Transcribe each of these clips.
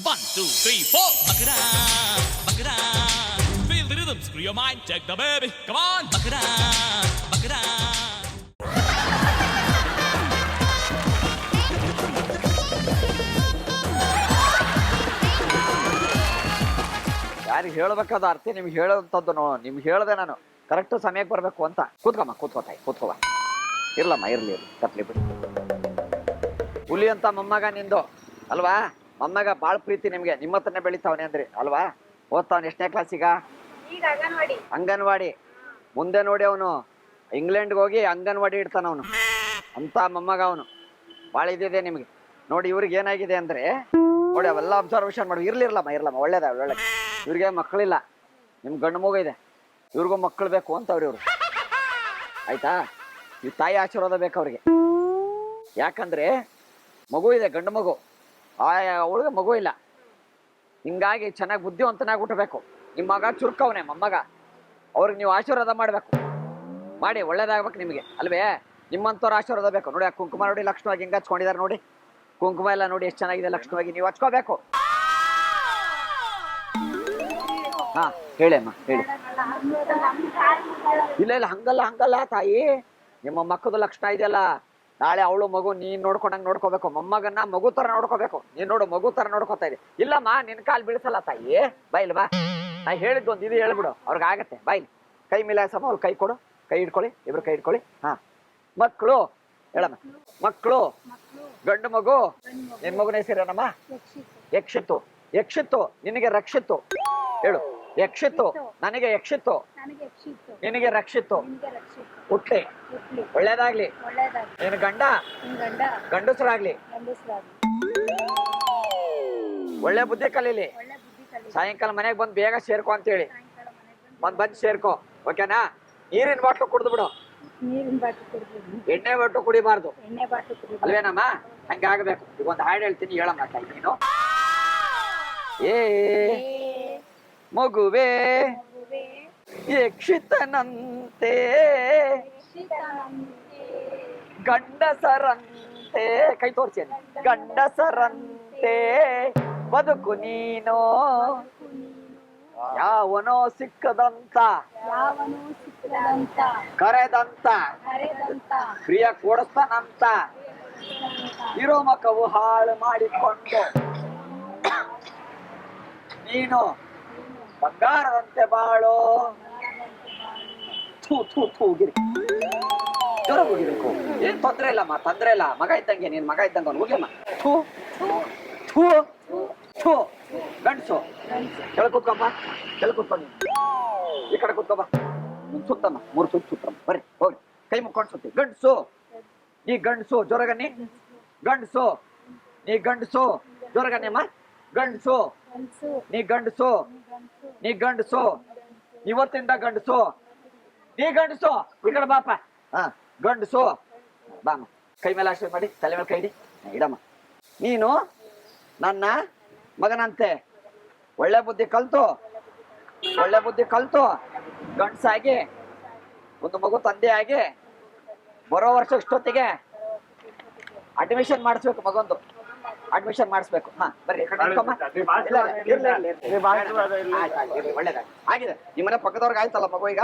1, 2, 3, 4. Buck it up, buck it up. Feel the rhythm, screw your mind, check the baby. Come on, buck it up, buck it up. ಯಾರಿಗೆ ಹೇಳಬೇಕಾದ ಅರ್ಥ ನಿಮ್ಗೆ ಹೇಳೋಂಥದ್ದು ನಿಮ್ಗೆ ಹೇಳ್ದೆ ನಾನು correct ಸಮಯಕ್ಕೆ ಬರಬೇಕು ಅಂತ. ಕೂತ್ಕಮ್ಮ, ಕೂತ್ಕೋತಾಯಿ, ಕೂತ್ಕೋವ. ಇರ್ಲಮ್ಮ, ಇರ್ಲಿ ತಪ್ಪಲಿ ಬಿಡಿ. ಹುಲಿ ಅಂತ ಮೊಮ್ಮಗ ನಿಂದು ಅಲ್ವಾ? ಮೊಮ್ಮಗ ಭಾಳ ಪ್ರೀತಿ ನಿಮ್ಗೆ, ನಿಮ್ಮ ಹತ್ರನೇ ಬೆಳಿತಾವನೆ ಅಂದ್ರಿ ಅಲ್ವಾ? ಓದ್ತಾವನೆ ಎಷ್ಟನೇ ಕ್ಲಾಸಿಗ? ಅಂಗನವಾಡಿ. ಮುಂದೆ ನೋಡಿ ಅವನು ಇಂಗ್ಲೆಂಡ್ಗೆ ಹೋಗಿ ಅಂಗನವಾಡಿ ಇಡ್ತಾನ ಅವನು ಅಂತ ಮೊಮ್ಮಗ ಅವನು. ಭಾಳ ಇದಿದೆ ನಿಮ್ಗೆ. ನೋಡಿ ಇವ್ರಿಗೆ ಏನಾಗಿದೆ ಅಂದ್ರೆ ನೋಡಿ ಅವೆಲ್ಲ ಅಬ್ಸರ್ವೇಷನ್ ಮಾಡಿ. ಇರ್ಲಿರ್ಲಮ್ಮ, ಇರ್ಲಮ್ಮ, ಒಳ್ಳೇದ ಒಳ್ಳೆ. ಇವ್ರಿಗೆ ಮಕ್ಕಳಿಲ್ಲ, ನಿಮ್ ಗಂಡು ಮಗು ಇದೆ, ಇವ್ರಿಗೂ ಮಕ್ಕಳು ಬೇಕು ಅಂತವ್ರಿ ಇವ್ರು. ಆಯ್ತಾ? ಈ ತಾಯಿ ಆಶೀರ್ವಾದ ಬೇಕು ಅವ್ರಿಗೆ. ಯಾಕಂದ್ರೆ ಮಗು ಇದೆ, ಗಂಡು ಮಗು, ಅವಳಿಗೆ ಮಗು ಇಲ್ಲ. ಹಿಂಗಾಗಿ ಚೆನ್ನಾಗಿ ಬುದ್ಧಿವಂತನಾಗಿ ಹುಟ್ಟಬೇಕು. ನಿಮ್ಮ ಮಗ ಚುರುಕವನೆ ಮೊಮ್ಮಗ, ಅವ್ರಿಗೆ ನೀವು ಆಶೀರ್ವಾದ ಮಾಡ್ಬೇಕು. ಮಾಡಿ, ಒಳ್ಳೇದಾಗ್ಬೇಕು ನಿಮಗೆ ಅಲ್ವೇ? ನಿಮ್ಮಂಥವ್ರ ಆಶೀರ್ವಾದ ಬೇಕು. ನೋಡಿ ಆ ಕುಂಕುಮ ನೋಡಿ ಲಕ್ಷ್ಮವಾಗಿ ಹಿಂಗೆ ಹಚ್ಕೊಂಡಿದ್ದಾರೆ ನೋಡಿ. ಕುಂಕುಮ ಎಲ್ಲ ನೋಡಿ ಎಷ್ಟು ಚೆನ್ನಾಗಿದೆ ಲಕ್ಷ್ಮವಾಗಿ, ನೀವು ಹಚ್ಕೋಬೇಕು. ಹಾ ಹೇಳಿ ಅಮ್ಮ, ಹೇಳಿ. ಇಲ್ಲ ಇಲ್ಲ, ಹಂಗಲ್ಲ ಹಂಗಲ್ಲ ತಾಯಿ, ನಿಮ್ಮ ಮಕ್ಕದ ಲಕ್ಷಣ ಇದೆಯಲ್ಲ. ನಾಳೆ ಅವಳು ಮಗು ನೀನ್ ನೋಡ್ಕೊಂಡಂಗ್ ನೋಡ್ಕೋಬೇಕು. ಮೊಮ್ಮಗನ್ನ ಮಗು ತರ ನೋಡ್ಕೋಬೇಕು. ನೀನ್ ನೋಡು ಮಗು ತರ ನೋಡ್ಕೋತಾ ಇದೆ. ಇಲ್ಲಮ್ಮ, ನಿನ್ ಕಾಲ್ ಬೀಳ್ಸಲ್ಲ ತಾಯಿ. ಬಾಯಿಲ್ ಬಾ, ನಾ ಹೇಳಿದ್ದು ಒಂದು ಇದು ಹೇಳ್ಬಿಡು, ಅವ್ರಿಗೆ ಆಗತ್ತೆ. ಬಾಯಿಲ್ ಕೈ ಮಿಲಾಯಿಸಮ್ಮ, ಅವ್ರು ಕೈ ಕೊಡು, ಕೈ ಇಟ್ಕೊಳ್ಳಿ, ಇಬ್ರು ಕೈ ಇಟ್ಕೊಳ್ಳಿ. ಹಾ, ಮಕ್ಕಳು ಹೇಳಮ್ಮ. ಮಕ್ಕಳು, ಗಂಡು ಮಗು. ನಿನ್ ಮಗುನ ಹೆಸರೇನಮ್ಮ? ಯಕ್ಷಿತ್ತು. ಯಕ್ಷಿತ್ತು ನಿನಗೆ ರಕ್ಷಿತ್ತು. ಹೇಳು, ಯಕ್ಷಿತ್ತು ನನಗೆ ಯಕ್ಷಿತ್ತು, ನಿನಗೆ ರಕ್ಷಿತ್ತು. ಹುಟ್ಲಿ, ಒಳ್ಳೇದಾಗ್ಲಿ. ನಿನ್ ಗಂಡ ಗಂಡಸರಾಗ್ಲಿ, ಒಳ್ಳೆ ಬುದ್ಧಿ ಕಲೀಲಿ. ಸಾಯಂಕಾಲ ಮನೆಗೆ ಬಂದು ಬೇಗ ಸೇರ್ಕೊ ಅಂತೇಳಿ ಬಂದು ಸೇರ್ಕೊ, ಓಕೆನಾ? ನೀರಿನ ಬಾಟ್ಲು ಕುಡ್ದು ಬಿಡು, ಎಣ್ಣೆ ಬಾಟ್ಲು ಕುಡಿಬಾರ್ದು ಅಲ್ವೇನಮ್ಮ? ಹಂಗೆ ಆಗ್ಬೇಕು. ಈಗ ಒಂದು ಹಾಡು ಹೇಳ್ತೀನಿ, ಹೇಳಮ್ಮ ತಾಯಿ ನೀನು. ಏ ಮಗುವೇ ಯಕ್ಷಿತನಂತೆ ಗಂಡಸರಂತೆ, ಕೈ ತೋರಿಸಿ, ಗಂಡಸರಂತೆ ಬದುಕು ನೀನು. ಯಾವನೋ ಸಿಕ್ಕದಂತ ಕರೆದಂತ ಪ್ರಿಯ ಕೊಡಿಸ್ತಾನಂತ ಇರೋ ಮಕ್ಕವು ಹಾಳು ಮಾಡಿಕೊಂಡು ನೀನು ಬಂಗಾರದಂತೆ ಬಾಳೋ. ಜೋರ ಹೋಗಿಬೇಕು, ಏನ್ ತೊಂದ್ರೆ ಇಲ್ಲಮ್ಮ, ತೊಂದ್ರೆ ಇಲ್ಲ. ಮಗ ಇದ್ದಂಗೆ, ನೀನ್ ಮಗ ಇದ್ದಂಗ ಅವ್ನು. ಹೋಗ್ಯಮ್ಮ. ಗಂಡ್ಸು ಕೆಳ ಕೂತ್ಕೊಮ್ಮ, ಕೆಳ ಕೂತ್ಕೊಂಡು ಈ ಕಡೆ ಕೂತ್ಕೊಮ್ಮ. ಸುತ್ತಮ್ಮ, 3 ಸುತ್ತ ಸುತ್ತಮ್ಮ. ಬರ್ರಿ ಹೋಗಿ, ಕೈ ಮುಕ್ಕೊಂಡು ಸುತ್ತಿ. ಗಂಡ್ಸು, ನೀ ಗಂಡ್ಸು, ಜೋರಗನ್ನಿ. ಗಂಡ್ಸು, ನೀ ಗಂಡ್ಸು, ಜೋರಗನ್ನಮ್ಮ. ಗಂಡ್ಸು, ನೀ ಗಂಡಸು, ನೀ ಗಂಡಸು, ಇವತ್ತಿಂದ ಗಂಡಸು, ನೀ ಗಂಡಸು. ಈ ಕಡೆ ಬಾಪ. ಹಾ, ಗಂಡಸು ಬಾಮ್ಮ. ಕೈ ಮೇಲೆ ಆಶ್ರಯ ಮಾಡಿ, ತಲೆ ಮೇಲೆ ಕೈ ಇಡಿ, ಇಡಮ್ಮ. ನೀನು ನನ್ನ ಮಗನಂತೆ ಒಳ್ಳೆ ಬುದ್ಧಿ ಕಲ್ತು, ಒಳ್ಳೆ ಬುದ್ಧಿ ಕಲ್ತು ಗಂಡಸಾಗಿ ಒಂದು ಮಗು ತಂದೆ ಆಗಿ ಬರೋ ವರ್ಷ ಇಷ್ಟೊತ್ತಿಗೆ ಅಡ್ಮಿಷನ್ ಮಾಡಿಸ್ಬೇಕು. ಮಗೊಂದು ಅಡ್ಮಿಷನ್ ಮಾಡಿಸ್ಬೇಕು. ಹಾ ಬರ್ರಿ, ಒಳ್ಳೇದಾಗ ಆಗಿದೆ. ನಿಮ್ಮ ಮನೆ ಪಕ್ಕದವ್ರಿಗೆ ಆಯ್ತಲ್ಲ ಮಗು ಈಗ?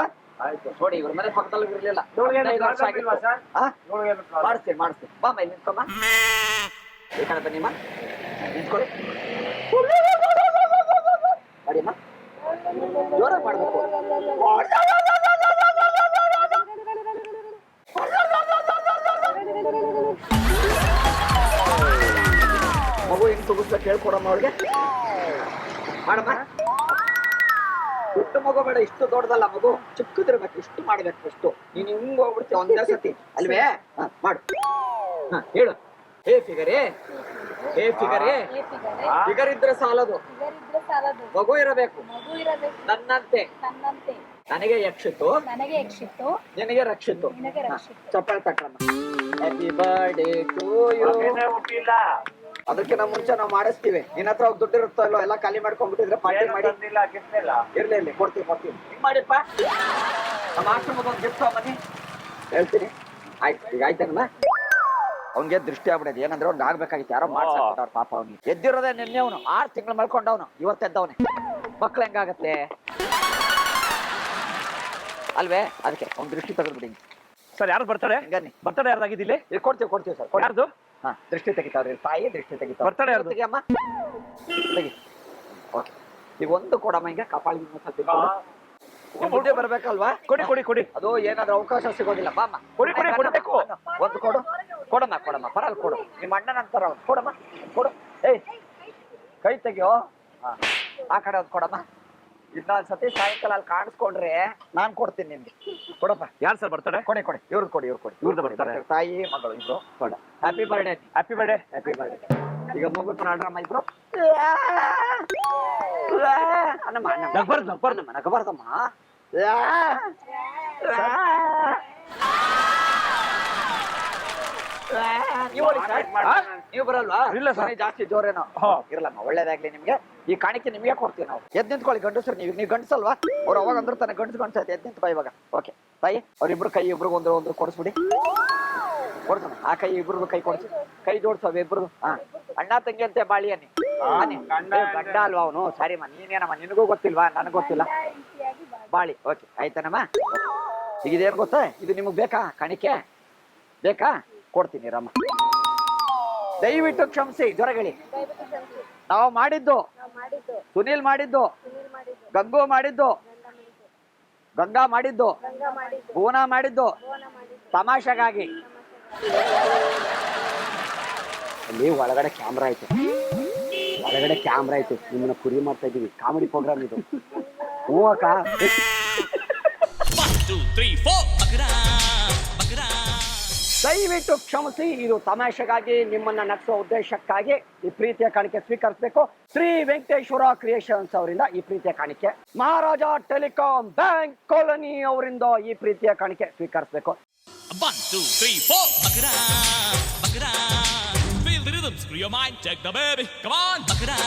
ನೋಡಿ, ಇವ್ರ ಮನೆ ಪಕ್ಕದಲ್ಲಿ ಇರ್ಲಿಲ್ಲ. ಮಾಡಿಸ್ತೀನಿ ಮಾಡಿಸ್ತೀನಿ. ಬಾ ಮೈ ನಿಂತ್ಕೊಮ್ಮ, ಈ ಕಡೆ ಬನ್ನಿಮ್ಮ, ನಿಂತ್ಕೊಳ್ಳಿ. ಮಾಡಿಮ್ಮ, ಜೋರಾಗಿ ಮಾಡ್ಬೇಕು. ಮಗು ಹಿಂಗ್ ತುಗಿಸ್ಬೇಕು, ಹೇಳ್ಕೊಡಮ್ಮ ಅವ್ರಿಗೆ. ಮಾಡಮ್ಮ. ಪುಟ್ಟ ಮಗು ಬೇಡ, ಇಷ್ಟು ದೊಡ್ಡದಲ್ಲ ಮಗು, ಚಿಕ್ಕದಿರ್ಬೇಕು. ಇಷ್ಟು ಮಾಡ್ಬೇಕು ಫಸ್ಟು. ನೀನ್ ಹಿಂಗ್ ಹೋಗ್ಬಿಡ್ತೀವಿ ಒಂದೇ ಸತಿ ಅಲ್ವೇ? ಮಾಡು. ಹ ಹೇಳು. ಹೇ ಫಿಗರೇ, ಹೇ ಫಿಗರೇ. ಫಿಗರ್ ಇದ್ರೆ ಸಾಲದು, ಮಗು ಇರಬೇಕು ನನ್ನಂತೆ. ನನಗೆ ಯಕ್ಷಿತ್ತು, ನಿನಗೆ ರಕ್ಷಿತ್ತು. ಚಪ್ಪಾಳೆ ತಟ್ಟಮ್ಮ. Happy birthday to you. ಅದಕ್ಕಿಂತ ಮುಂಚೆ ನಾವು ಮಾಡಿಸ್ತೀವಿ. ನಿನ್ನ ಹತ್ರ ದುಡ್ಡು ಇರುತ್ತೋ ಇಲ್ಲೋ ಎಲ್ಲ ಖಾಲಿ ಮಾಡ್ಕೊಂಡ್ಬಿಟ್ಟಿದ್ರೆ ಪಾರ್ಟಿ ಮಾಡಿ. ಇರ್ಲಿ ಇರ್ಲಿ, ಕೊಡ್ತೀವಿ ಕೊಡ್ತೀವಿ. ಹಿಂಗ್ ಮಾಡಿಪ್ಪ, ನಮ್ಮ ಆಶ್ರಮದ ಒಂದು ಗಿಫ್ಟ್ ಮನಿ ಹೇಳ್ತೀನಿ. ಆಯ್ತು, ಈಗ ಆಯ್ತೇನಮ್ಮ? ಅವ್ನಿಗೆ ದೃಷ್ಟಿ ಆಗ್ಬಿಡೋದು ಏನಂದ್ರೆ ಅವ್ನಿಗೆ ಆಗ್ಬೇಕಾಗಿತ್ತು ಯಾರೋ ಮಾಡ್ಸಾಕ್ಬಿಟ್ಟವ್ರು ಪಾಪ ಅವ್ನಿಗೆ. ಎದ್ದಿರೋದೇ ನಿನ್ನೆ ಅವನು 6 ತಿಂಗಳು ಮಲ್ಕೊಂಡವನು, ಇವತ್ತೆದ್ದವನೆ. ಮಕ್ಳು ಹೆಂಗಾಗತ್ತೆ ಅಲ್ವೇ? ಅದಕ್ಕೆ ಅವ್ನ ದೃಷ್ಟಿ ತೆಗೆದ್ಬಿಡಿ. ಸರ್ ಯಾರು ಬರ್ತಾರೆ? ಹಂಗನ್ನಿ ಬರ್ತಡೆ ಯಾರ್ದಾಗಿದ್ದಿಲ್ಲಿ? ಇಲ್ಲಿ ಕೊಡ್ತೀವಿ ಸರ್. ಯಾರ್ದು? ಹಾ, ದೃಷ್ಟಿ ತೆಗಿತಾವ್ರಿ, ತಾಯಿ ದೃಷ್ಟಿ ತೆಗಿತಾವ. ಬರ್ತಡೆ ಯಾರ್ದು? ತೆಗಿಯಮ್ಮ, ತೆಗಿ. ಓಕೆ, ಈಗ ಒಂದು ಕೊಡಮ್ಮ, ಹಿಂಗೆ ಕಪಾಳಿಗೆ ಸ್ವಲ್ಪ ಮುಂದೆ ಬರ್ಬೇಕಲ್ವಾ? ಕೊಡಿ. ಅದು ಏನಾದ್ರೂ ಅವಕಾಶ ಸಿಗೋದಿಲ್ಲ. ಬಾಮ್ಮ, ಕೊಡ್ಬೇಕು. ಒಂದು ಕೊಡಮ್ಮ ಪರಲ್ ಕೊಡು. ನಿಮ್ಮ ಅಣ್ಣನ ಅಂತಾರ ಅವ್ನು. ಕೊಡು. ಏಯ್, ಕೈ ತೆಗಿಯೋ. ಆ ಕಡೆ ಒಂದು ಕೊಡಮ್ಮ. ಇನ್ನೊಂದ್ ಸತಿ ಸಾಯಂಕಾಲ ಅಲ್ಲಿ ಕಾಣಿಸ್ಕೊಂಡ್ರೆ ನಾನ್ ಕೊಡ್ತೀನಿ ನಿಮ್ಗೆ. ಕೊಡಪ್ಪ. ಯಾರು ಸರ್ ಬರ್ತಾರೆ? ಕೊಡಿ. ಇವ್ರದ್ದು ಕೊಡಿ. ಇವ್ರದ್ದು ಬರ್ತಾರೆ. ತಾಯಿ ಮಗಳು ಇಬ್ರು ಕೊಡ. Happy birthday. ಈಗ ಮುಗುತ್ ನಾಡ್ರಮ್ಮ ಇಬ್ರು. ನಗಬಾರ್ದಮ್ಮ. ನೀವು ಬರಲ್ವಾ? ಇಲ್ಲ ಸರ್. ಜಾಸ್ತಿ ಜೋರೇನೋ ಇರಲ್ಲಮ್ಮ. ಒಳ್ಳೇದಾಗ್ಲಿ ನಿಮ್ಗೆ. ಈ ಕಾಣಿಕೆ ನಿಮ್ಗೆ ಕೊಡ್ತೀವಿ ನಾವು. ಎದ್ ನಿಂತ್ಕೊಳ್ಳಿ ಗಂಡಸರು. ನೀವು ಗಂಡಸಲ್ವಾ? ಅವ್ರು ಅವಾಗ ಅಂದ್ರೆ ತಾನೆ ಗಂಡಸ ಎದ್ ನಿಂತ್ಕೊ ಇವಾಗ. ಓಕೆ ತಾಯಿ, ಅವ್ರಿಬ್ರು ಕೈ ಇಬ್ರಿಗೂ ಒಂದು ಕೊಡಿಸ್ಬಿಡಿ. ಕೊಡ್ಸೋಣ. ಆ ಕೈ ಇಬ್ರದ್ದು ಕೈ ಕೊಡ್ಸಿ. ಕೈ ಜೋಡ್ಸವ ಇಬ್ರದ್ದು. ಹಾ, ಅಣ್ಣ ತಂಗಿ ಅಂತೆ ಬಾಳಿ ಅನ್ನಿ. ಗಂಡ ಅಲ್ವಾ ಅವನು? ಸಾರಿಮ್ಮ, ನೀನೇನಮ್ಮ, ನಿನಗೂ ಗೊತ್ತಿಲ್ವಾ? ನನಗ್ ಗೊತ್ತಿಲ್ಲ. ಬಾಳಿ. ಓಕೆ ಆಯ್ತಾನಮ್ಮ. ಈಗ ಇದೇನು ಗೊತ್ತಾ? ಇದು ನಿಮಗ್ ಬೇಕಾ? ಕಾಣಿಕೆ ಬೇಕಾ? ಕೊಡ್ತೀನಿ ರಮ್ಮ. ದಯವಿಟ್ಟು ಕ್ಷಮಿಸಿ. ಜ್ವರಗಳಿ ನಾವು ಮಾಡಿದ್ದು, ಸುನೀಲ್ ಮಾಡಿದ್ದು, ಗಂಗಾ ಮಾಡಿದ್ದು, ಭುವನ ಮಾಡಿದ್ದು ತಮಾಷೆಗಾಗಿ. ಅಲ್ಲಿ ಒಳಗಡೆ ಕ್ಯಾಮ್ರಾ ಐತೆ, ನಿಮ್ಮನ್ನ ಕುರಿ ಮಾಡ್ತಾ ಇದೀವಿ. ಕಾಮಿಡಿ ಪ್ರೋಗ್ರಾಮ್ ಇದು. ಹ್ಞೂ ಅಕ್ಕ. 1 2 3 4 ಬಕರಾ. ದಯವಿಟ್ಟು ಕ್ಷಮಿಸಿ. ಇದು ತಮಾಷೆಗಾಗಿ, ನಿಮ್ಮನ್ನ ನಗಿಸುವ ಉದ್ದೇಶಕ್ಕಾಗಿ ಈ ಪ್ರೀತಿಯ ಕಾಣಿಕೆ ಸ್ವೀಕರಿಸಬೇಕು. ಶ್ರೀ ವೆಂಕಟೇಶ್ವರ ಕ್ರಿಯೇಷನ್ಸ್ ಅವರಿಂದ ಈ ಪ್ರೀತಿಯ ಕಾಣಿಕೆ, ಮಹಾರಾಜ ಟೆಲಿಕಾಂ ಬ್ಯಾಂಕ್ ಕಾಲೋನಿ ಅವರಿಂದ ಈ ಪ್ರೀತಿಯ ಕಾಣಿಕೆ ಸ್ವೀಕರಿಸಬೇಕು. 1 2 3 4 ಬಕರಾ. Feel the rhythm, screw your mind, check the baby. Come on, ಬಕರಾ.